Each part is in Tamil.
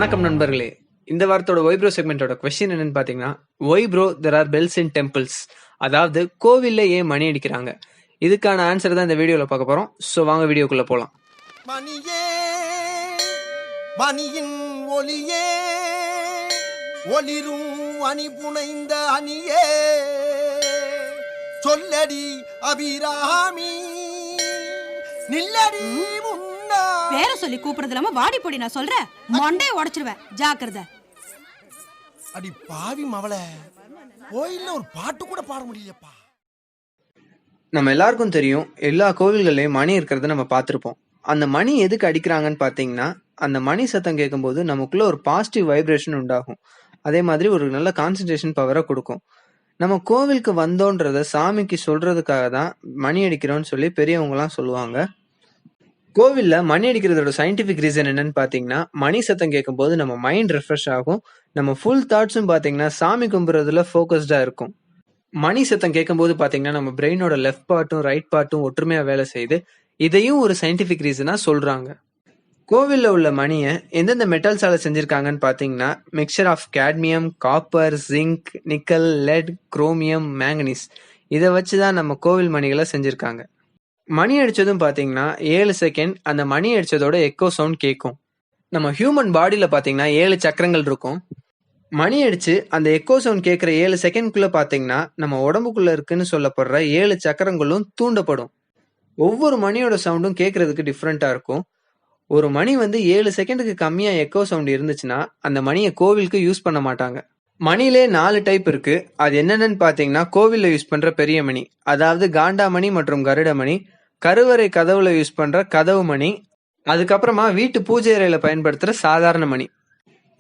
வணக்கம் நண்பர்களே. இந்த வாரத்தோட ஒய் ப்ரோ செக்மெண்டோட கொஸ்டின் என்னன்னு பாத்தீங்கன்னா, why bro there are bells in temples, அதாவது கோவில்ல ஏன் மணி அடிக்கிறாங்க? இதுக்கான ஆன்சர் தான் இந்த வீடியோல பார்க்க போறோம். ஸோ வாங்க வீடியோக்குள்ள போலாம். மணியே மணியின் ஒளியே ஒளிரும் அணி புனைந்த அணியே சொல்லடி அபிராமி நில்லடி முன்னா. பேர சொல்லி கூப்பிடுறது இல்லாம வாடி பொடி நான் சொல்றேன், மண்டையை உடைச்சிருவேன், ஜாக்கிரதை. அடி பாவி மவளே, கோயில்ல ஒரு பாட்டு கூட பாட முடியலப்பா. நம்ம எல்லாருக்கும் தெரியும், எல்லா கோவில்கள்லயும் மணி இருக்கிறத நம்ம பார்த்திருப்போம். அந்த மணி எதுக்கு அடிக்கிறாங்கன்னு பாத்தீங்கன்னா, அந்த மணி சத்தம் கேட்கும்போது நமக்குள்ள ஒரு பாசிட்டிவ் வைப்ரேஷன் உண்டாகும். அதே மாதிரி ஒரு நல்ல கான்சன்ட்ரேஷன் பவரை கொடுக்கும். நம்ம கோவிலுக்கு வந்தோன்றத சாமிக்கு சொல்றதுக்காக தான் மணி அடிக்கிறோம்னு சொல்லி பெரியவங்கலாம் சொல்லுவாங்க. கோவில்ல மணி அடிக்கிறதோட சயின்டிபிக் ரீசன் என்னன்னு பாத்தீங்கன்னா, மணி சத்தம் கேட்கும்போது நம்ம மைண்ட் ரெஃப்ரெஷ் ஆகும். நம்ம ஃபுல் தாட்ஸும் பாத்தீங்கன்னா சாமி கும்பிடுறதுல ஃபோக்கஸ்டா இருக்கும். மணி சத்தம் கேட்கும்போது பாத்தீங்கன்னா நம்ம பிரெயினோட லெஃப்ட் பார்ட்டும் ரைட் பார்ட்டும் ஒற்றுமையா வேலை செய்யுது. இதையும் ஒரு சயின்டிபிக் ரீசனா சொல்றாங்க. கோவில்ல உள்ள மணியை எந்தெந்த மெட்டல்ஸால செஞ்சிருக்காங்கன்னு பாத்தீங்கன்னா, mixture of cadmium, copper, zinc, nickel, lead, chromium, manganese இதை வச்சுதான் நம்ம கோவில் மணிகளை செஞ்சிருக்காங்க. மணி அடிச்சதும் பாத்தீங்கன்னா 7 செகண்ட் அந்த மணி அடிச்சதோட எக்கோ சவுண்ட் கேட்கும். நம்ம ஹியூமன் பாடியில பாத்தீங்கன்னா 7 சக்கரங்கள் இருக்கும். மணி அடிச்சு அந்த எக்கோ சவுண்ட் கேட்கிற 7 செகண்ட்குள்ள பாத்தீங்கன்னா நம்ம உடம்புக்குள்ள இருக்குன்னு சொல்லப்படுற 7 சக்கரங்களும் தூண்டப்படும். ஒவ்வொரு மணியோட சவுண்டும் கேட்கறதுக்கு டிஃப்ரெண்டா இருக்கும். ஒரு மணி 7 செகண்டுக்கு கம்மியா எக்கோ சவுண்ட் இருந்துச்சுன்னா அந்த மணியை கோவிலுக்கு யூஸ் பண்ண மாட்டாங்க. மணிலே 4 டைப் இருக்கு. அது என்னென்னு பாத்தீங்கன்னா, கோவில்ல யூஸ் பண்ற பெரிய மணி, அதாவது காண்டாமணி மற்றும் கருடமணி, கருவறை கதவுல யூஸ் பண்ற கதவு மணி, அதுக்கப்புறமா வீட்டு பூஜை அறையில பயன்படுத்துற சாதாரண மணி.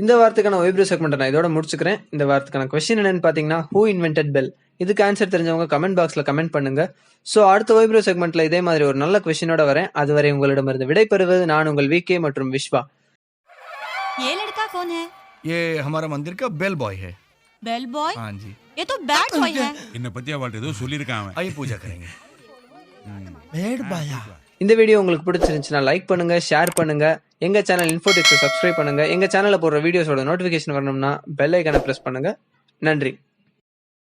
இந்த வாரத்துக்கான ஒய் ப்ரோ செக்மெண்ட் நான் இதோட முடிச்சுக்கிறேன். இந்த வாரத்துக்கான கொஸ்டின் என்னன்னு பாத்தீங்கன்னா, ஹூ இன்வென்டட் பெல்? இதுக்கு ஆன்சர் தெரிஞ்சவங்க கமெண்ட் பாக்ஸ்ல கமெண்ட் பண்ணுங்க. ஸோ அடுத்த ஒய் ப்ரோ செக்மெண்ட்ல இதே மாதிரி ஒரு நல்ல கொஸ்டினோட வரேன். அதுவரை உங்களிடமிருந்து விடைபெறுவது நான் உங்கள் விகே மற்றும் விஸ்வா. ये लड़का कौन है? ये हमारा मंदिर का बेल बॉय है। Bell boy? हाँ जी। ये तो बैड बॉय है। என்ன பத்தி அவள்கிட்ட ஏதோ சொல்லியிருக்கான் அவன். आइए पूजा करेंगे। பேட் பாயா. இந்த வீடியோ உங்களுக்கு பிடிச்சிருந்துச்சுன்னா லைக் பண்ணுங்க, ஷேர் பண்ணுங்க. எங்க சேனல் இன்ஃபோடெக்ஸை சப்ஸ்கிரைப் பண்ணுங்க. எங்க சேனல்ல போடுற வீடியோஸோட நோட்டிபிகேஷன் வரணும்னா பெல் ஐக்கானை பிரஸ் பண்ணுங்க. நன்றி.